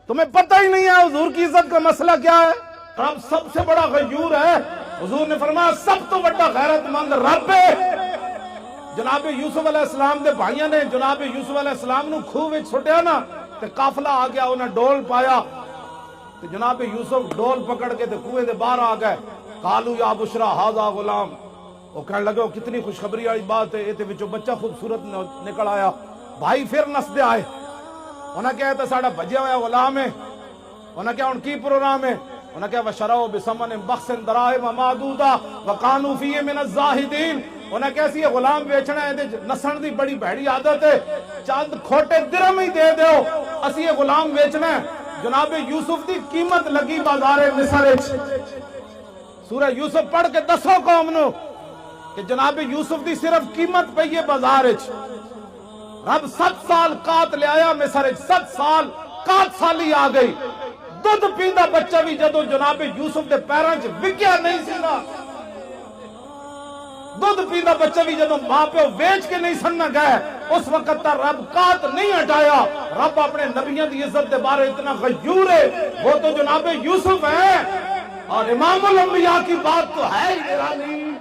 تمہیں پتہ ہی نہیں ہے حضور کی عزت کا مسئلہ کیا ہے؟ رب سب سے بڑا غیور ہے. حضور نے فرمایا سب تو بڑا غیرت مند رب ہے. جناب یوسف علیہ السلام دے بھائیاں نے جناب یوسف علیہ السلام نو کھوہ وچ سٹیا نا تے قافلہ آ گیا, انہیں ڈول پایا تے جناب یوسف ڈول پکڑ کے تے کنویں دے باہر آ گئے. قالوا یا بشرا ھذا غلام, وہ کہنے لگے کتنی خوشخبری والی بات ہے, یہ وچوں بچہ خوبصورت نکل آیا. بھائی پھر نسدے آئے, انہیں کہا تو ساڑا بھجیا ہوا غلام ہے. انہیں کہا ان کی پروگرام ہے؟ انہیں کہا وشروا بثمن بخس دراہم معدودہ وکانوا فیہ من الزاہدین. انہیں کہا سی غلام بیچنا ہے, نسن دی بڑی بھڑی عادت ہے, چند کھوٹے درہم ہی دے دیو, اسی یہ غلام بیچنا ہے. جناب یوسف دی قیمت لگی بازار مصر وچ. سورہ یوسف پڑھ کے دسو قوم نو کہ جناب یوسف دی صرف قیمت پئی ہے بازار وچ. رب 7 سال قات لے آیا مصر وچ, 7 سال قات سالی آ گئی. دودھ پیندا بچہ بھی جدو جناب یوسف دے پیراں وچ وکیا نہیں سی نا, دودھ پیندا بچہ بھی جدو ماں پیو ویچ کے نہیں سننا گئے, اس وقت تا رب قات نہیں ہٹایا. رب اپنے نبیوں دی عزت دے بارے اتنا غیور ہے, وہ تو جناب یوسف ہے, اور امام الانبیاء کی بات تو ہے ہی نہیں.